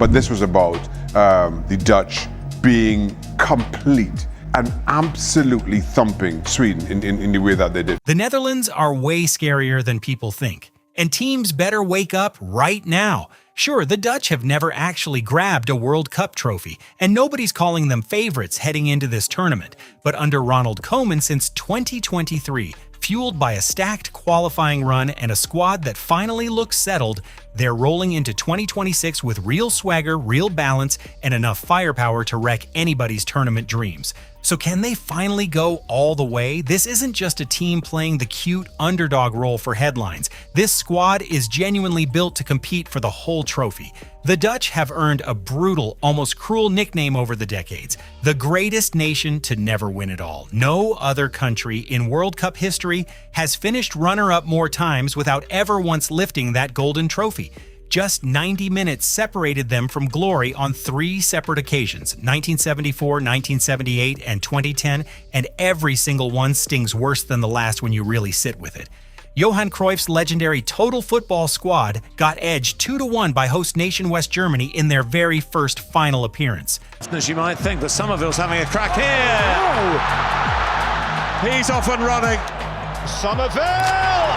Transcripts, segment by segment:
But this was about the Dutch being complete and absolutely thumping Sweden in the way that they did. The Netherlands are way scarier than people think, and teams better wake up right now. Sure, the Dutch have never actually grabbed a World Cup trophy, and nobody's calling them favorites heading into this tournament. But under Ronald Koeman since 2023, fueled by a stacked qualifying run and a squad that finally looks settled, they're rolling into 2026 with real swagger, real balance, and enough firepower to wreck anybody's tournament dreams. So can they finally go all the way? This isn't just a team playing the cute underdog role for headlines. This squad is genuinely built to compete for the whole trophy. The Dutch have earned a brutal, almost cruel nickname over the decades: the greatest nation to never win it all. No other country in World Cup history has finished runner-up more times without ever once lifting that golden trophy. Just 90 minutes separated them from glory on 3 separate occasions: 1974, 1978, and 2010, and every single one stings worse than the last when you really sit with it. Johan Cruyff's legendary total football squad got edged 2-1 by host nation West Germany in their very first final appearance. As you might think that Somerville's having a crack here. Oh. He's off and running. Somerville!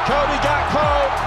Cody Gakpo!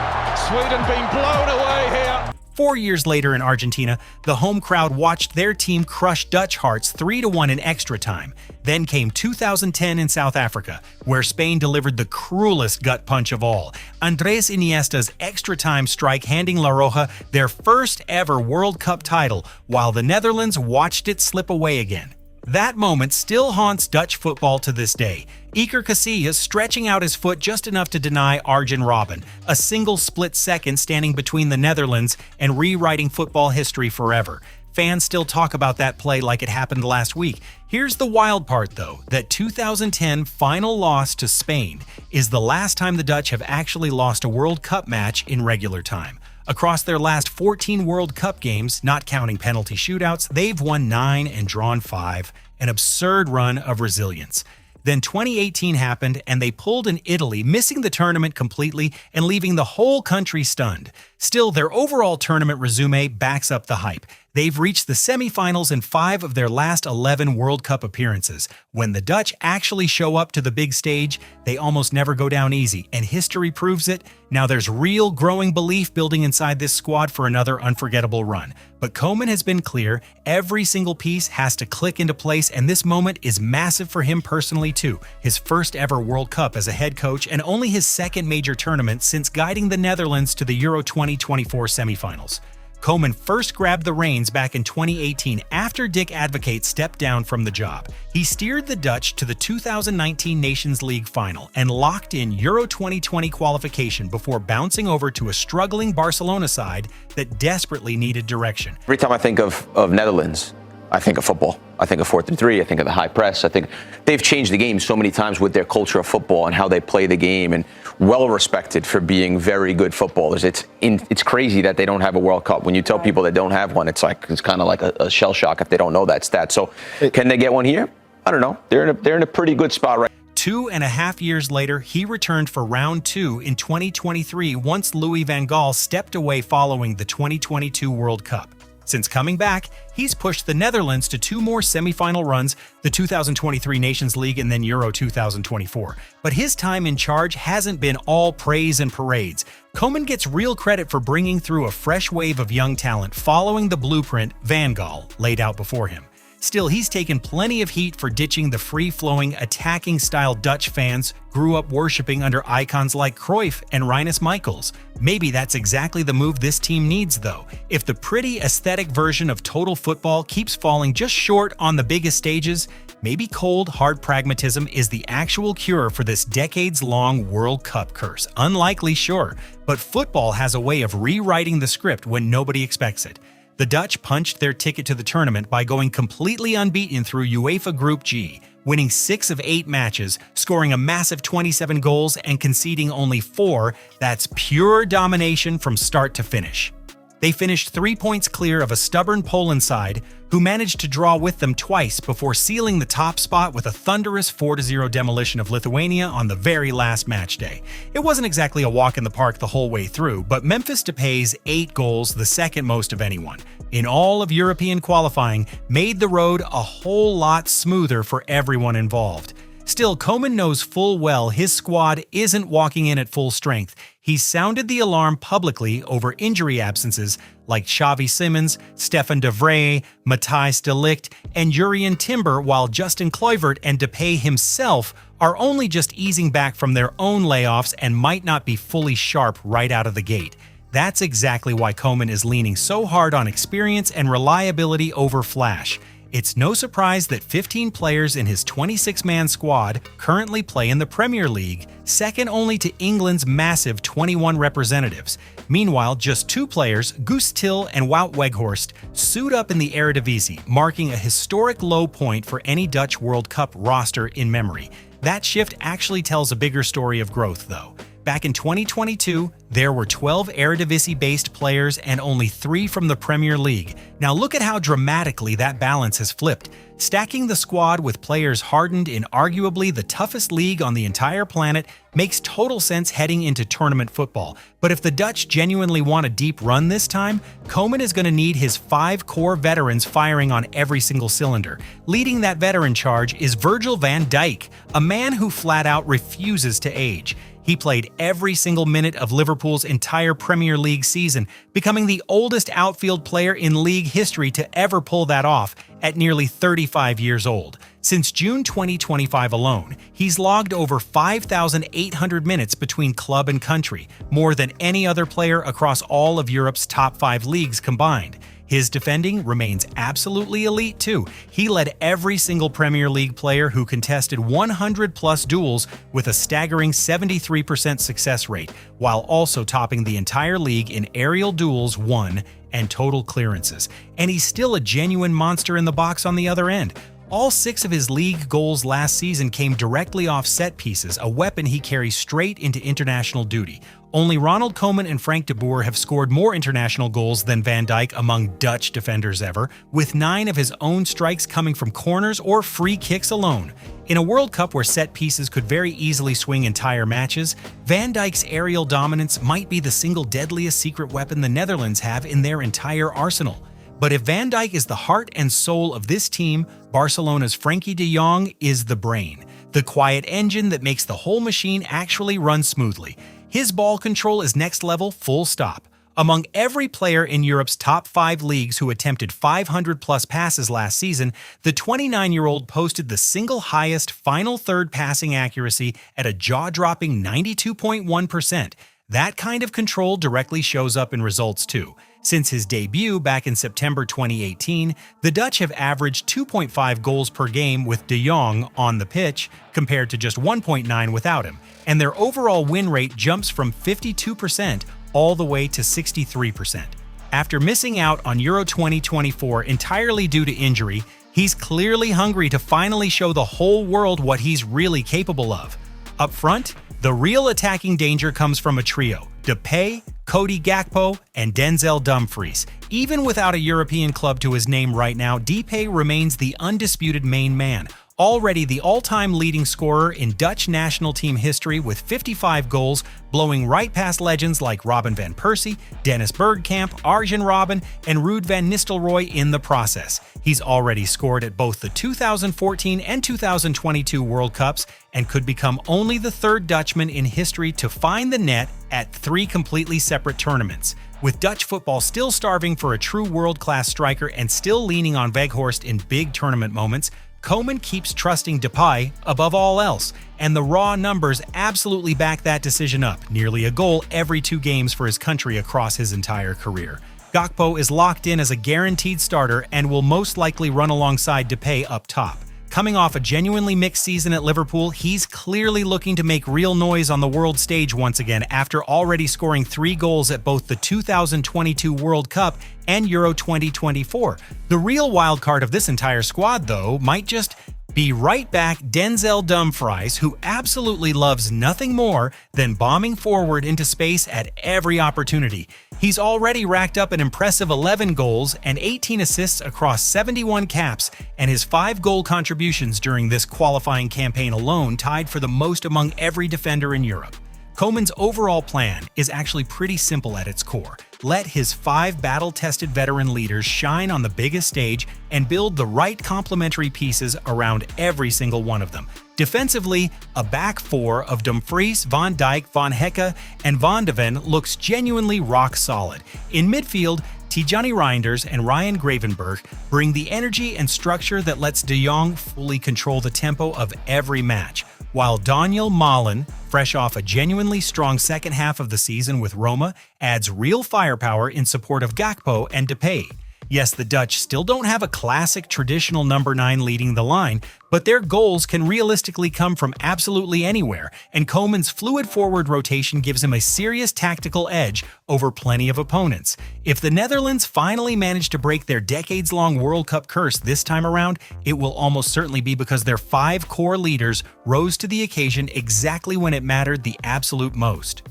Sweden being blown away here. 4 years later in Argentina, the home crowd watched their team crush Dutch hearts 3-1 in extra time. Then came 2010 in South Africa, where Spain delivered the cruelest gut punch of all: Andrés Iniesta's extra time strike handing La Roja their first ever World Cup title, while the Netherlands watched it slip away again. That moment still haunts Dutch football to this day. Iker Casillas stretching out his foot just enough to deny Arjen Robben, a single split second standing between the Netherlands and rewriting football history forever. Fans still talk about that play like it happened last week. Here's the wild part though: that 2010 final loss to Spain is the last time the Dutch have actually lost a World Cup match in regular time. Across their last 14 World Cup games, not counting penalty shootouts, they've won 9 and drawn 5, an absurd run of resilience. Then 2018 happened and they pulled in Italy, missing the tournament completely and leaving the whole country stunned. Still, their overall tournament resume backs up the hype. They've reached the semifinals in 5 of their last 11 World Cup appearances. When the Dutch actually show up to the big stage, they almost never go down easy, and history proves it. Now there's real growing belief building inside this squad for another unforgettable run. But Koeman has been clear: every single piece has to click into place, and this moment is massive for him personally too. His first ever World Cup as a head coach, and only his second major tournament since guiding the Netherlands to the Euro 2024 semifinals. Koeman first grabbed the reins back in 2018 after Dick Advocaat stepped down from the job. He steered the Dutch to the 2019 Nations League final and locked in Euro 2020 qualification before bouncing over to a struggling Barcelona side that desperately needed direction. Every time I think of Netherlands, I think of football. I think of 4-3-3. I think of the high press. I think they've changed the game so many times with their culture of football and how they play the game, and well respected for being very good footballers. It's crazy that they don't have a World Cup. When you tell people they don't have one, it's kind of like a shell shock if they don't know that stat. So can they get one here? I don't know. They're in a pretty good spot right now. 2.5 years later, he returned for round 2 in 2023 once Louis van Gaal stepped away following the 2022 World Cup. Since coming back, he's pushed the Netherlands to 2 more semifinal runs, the 2023 Nations League and then Euro 2024. But his time in charge hasn't been all praise and parades. Koeman gets real credit for bringing through a fresh wave of young talent following the blueprint Van Gaal laid out before him. Still, he's taken plenty of heat for ditching the free-flowing, attacking-style Dutch fans grew up worshipping under icons like Cruyff and Rinus Michels. Maybe that's exactly the move this team needs, though. If the pretty, aesthetic version of total football keeps falling just short on the biggest stages, maybe cold, hard pragmatism is the actual cure for this decades-long World Cup curse. Unlikely, sure, but football has a way of rewriting the script when nobody expects it. The Dutch punched their ticket to the tournament by going completely unbeaten through UEFA Group G, winning 6 of 8 matches, scoring a massive 27 goals and conceding only 4. That's pure domination from start to finish. They finished 3 points clear of a stubborn Poland side who managed to draw with them twice before sealing the top spot with a thunderous 4-0 demolition of Lithuania on the very last match day. It wasn't exactly a walk in the park the whole way through, but Memphis Depay's 8 goals, the second most of anyone in all of European qualifying, made the road a whole lot smoother for everyone involved. Still, Koeman knows full well his squad isn't walking in at full strength. He sounded the alarm publicly over injury absences like Xavi Simons, Stefan de Vrij, Matthijs de Ligt, and Jurrien Timber, while Justin Kluivert and Depay himself are only just easing back from their own layoffs and might not be fully sharp right out of the gate. That's exactly why Koeman is leaning so hard on experience and reliability over flash. It's no surprise that 15 players in his 26-man squad currently play in the Premier League, second only to England's massive 21 representatives. Meanwhile, just 2 players, Guus Til and Wout Weghorst, suit up in the Eredivisie, marking a historic low point for any Dutch World Cup roster in memory. That shift actually tells a bigger story of growth, though. Back in 2022, there were 12 Eredivisie-based players and only 3 from the Premier League. Now look at how dramatically that balance has flipped. Stacking the squad with players hardened in arguably the toughest league on the entire planet makes total sense heading into tournament football. But if the Dutch genuinely want a deep run this time, Koeman is going to need his 5 core veterans firing on every single cylinder. Leading that veteran charge is Virgil van Dijk, a man who flat out refuses to age. He played every single minute of Liverpool's entire Premier League season, becoming the oldest outfield player in league history to ever pull that off at nearly 35 years old. Since June 2025 alone, he's logged over 5,800 minutes between club and country, more than any other player across all of Europe's top 5 leagues combined. His defending remains absolutely elite too. He led every single Premier League player who contested 100-plus duels with a staggering 73% success rate, while also topping the entire league in aerial duels won and total clearances. And he's still a genuine monster in the box on the other end. All 6 of his league goals last season came directly off set pieces, a weapon he carries straight into international duty. Only Ronald Koeman and Frank de Boer have scored more international goals than Van Dijk among Dutch defenders ever, with 9 of his own strikes coming from corners or free kicks alone. In a World Cup where set pieces could very easily swing entire matches, Van Dijk's aerial dominance might be the single deadliest secret weapon the Netherlands have in their entire arsenal. But if Van Dijk is the heart and soul of this team, Barcelona's Frenkie de Jong is the brain, the quiet engine that makes the whole machine actually run smoothly. His ball control is next level, full stop. Among every player in Europe's top 5 leagues who attempted 500-plus passes last season, the 29-year-old posted the single highest final third passing accuracy at a jaw-dropping 92.1%. That kind of control directly shows up in results too. Since his debut back in September 2018, the Dutch have averaged 2.5 goals per game with de Jong on the pitch, compared to just 1.9 without him, and their overall win rate jumps from 52% all the way to 63%. After missing out on Euro 2024 entirely due to injury, he's clearly hungry to finally show the whole world what he's really capable of. Up front, the real attacking danger comes from a trio: Depay, Cody Gakpo, and Denzel Dumfries. Even without a European club to his name right now, Depay remains the undisputed main man, already the all-time leading scorer in Dutch national team history with 55 goals, blowing right past legends like Robin van Persie, Dennis Bergkamp, Arjen Robben, and Ruud van Nistelrooy in the process. He's already scored at both the 2014 and 2022 World Cups and could become only the 3rd Dutchman in history to find the net at 3 completely separate tournaments. With Dutch football still starving for a true world-class striker and still leaning on Weghorst in big tournament moments, Koeman keeps trusting Depay above all else, and the raw numbers absolutely back that decision up, nearly a goal every 2 games for his country across his entire career. Gakpo is locked in as a guaranteed starter and will most likely run alongside Depay up top. Coming off a genuinely mixed season at Liverpool, he's clearly looking to make real noise on the world stage once again after already scoring 3 goals at both the 2022 World Cup and Euro 2024. The real wildcard of this entire squad, though, might just Be right back Denzel Dumfries, who absolutely loves nothing more than bombing forward into space at every opportunity. He's already racked up an impressive 11 goals and 18 assists across 71 caps, and his 5-goal contributions during this qualifying campaign alone tied for the most among every defender in Europe. Koeman's overall plan is actually pretty simple at its core. Let his 5 battle-tested veteran leaders shine on the biggest stage and build the right complementary pieces around every single one of them. Defensively, a back 4 of Dumfries, Van Dijk, Van Hecke, and Van de Ven looks genuinely rock solid. In midfield, Tijani Reinders and Ryan Gravenberch bring the energy and structure that lets De Jong fully control the tempo of every match, while Daniel Malen, fresh off a genuinely strong second half of the season with Roma, adds real firepower in support of Gakpo and Depay. Yes, the Dutch still don't have a classic traditional number 9 leading the line, but their goals can realistically come from absolutely anywhere, and Koeman's fluid forward rotation gives him a serious tactical edge over plenty of opponents. If the Netherlands finally manage to break their decades-long World Cup curse this time around, it will almost certainly be because their 5 core leaders rose to the occasion exactly when it mattered the absolute most.